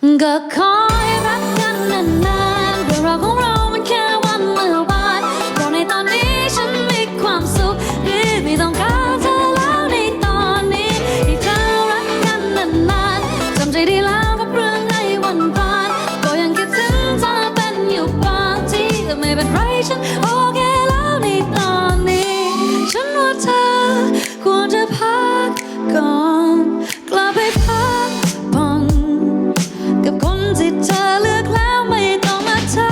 ก็ขอให้รักกันนานๆเรื่องราวของเรามันแค่วันเมื่อวานเพราะในตอนนี้ฉันมีความสุขที่ไม่ต้องการเธอแล้วในตอนนี้ที่เธอรักกันนานๆจำใจดีแล้วกับเรื่องในวันผ่านก็ยังคิดถึงเธอเป็นอยู่บางทีแต่ไม่เป็นไรฉันโอเคแล้วในตอนนี้ฉันว่าเธอควรจะพักก่อนกลับไปพักผ่อนกับคนที่เธอเลือกแล้วไม่ต้องมาเธอ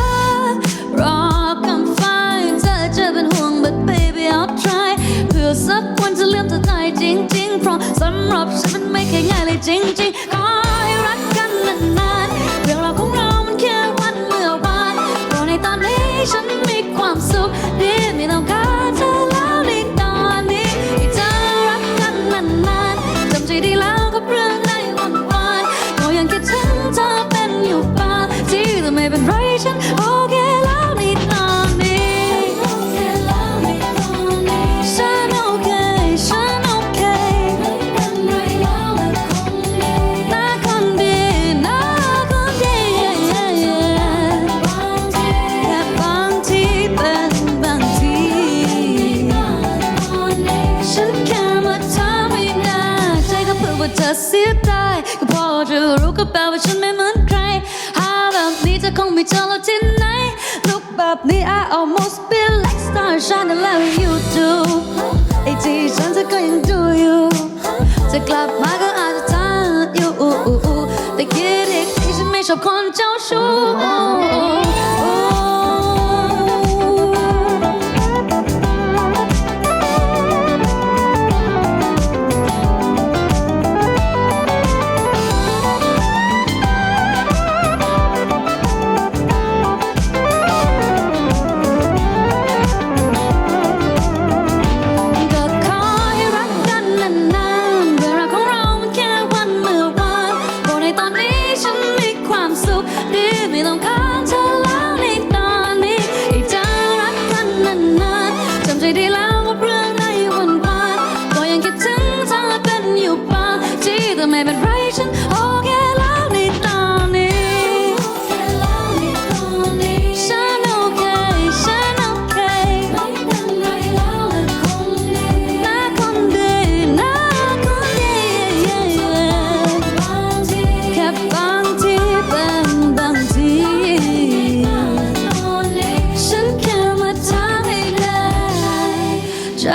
รอคำฟ้าเธอจะเป็นห่วง but baby I'll try เพื่อสักวันจะลืมเธอได้จริงๆเพราะสำหรับฉันมันไม่เคยง่ายเลยจริงๆขอให้รักกันนานๆเรื่องราวของเรามันแค่วันเมื่อวานเพราะในตอนนี้ฉันมีความสุขที่ไม่ต้องการเธอแล้วในตอนนี้ที่เธอรักกันนานๆจำใจดีแล้วกับเรื่องในวันวานก็ยังคิดถึงเธอเป็นอยู่บางทีแต่ไม่เป็นไรฉันโอเคแล้วในตอนนี้ฉันโอเคฉันโอเคไม่เป็นไรแล้วและคงดีน่าคนดีน่าคนดีบางทีแค่บางทีเป็นบางทีฉันแค่มาทำให้แน่ใจก็เพื่อว่าเธอเสียดายก็พอจะรู้ก็แปลว่าฉันไม่เหมือนใครหาแบบนี้จะคงไม่เจอแล้วที่ไหนลุกแบบนี้ I almost feel like star shining like you do ไอ้ที่ฉันเธอก็ยังดูอยู่จะกลับมาก็อาจจะทำอยู่แต่คิดอีกทีฉันไม่ชอบคนเจ้าชู้ก็ขอให้รักกันนานๆเรื่องราวของเรามันแค่วันเมื่อวานเพราะในตอนนี้ฉันมีความสุขที่ไม่ต้องการเธอแล้วในตอนนี้ที่เธอรักกันนานๆจำใจดีแล้วกับเรื่องในวันผ่านก็ยังคิดถึงเธอเป็นอยู่บางทีแต่ไม่เป็นไรฉันโอเคแล้วในตอนนี้ฉันโอเคฉันโอเคไม่เป็นไรแล้วและคงดีน่าคนดีน่าคนดีบางทีแค่บางทีเป็นบางทีฉันแค่มาทำให้ได้ใจ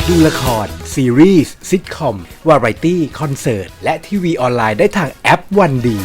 ดูละคร ซีรีส์ซิทคอม วาไรตี้ คอนเสิร์ต และทีวีออนไลน์ได้ทางแอปวันดี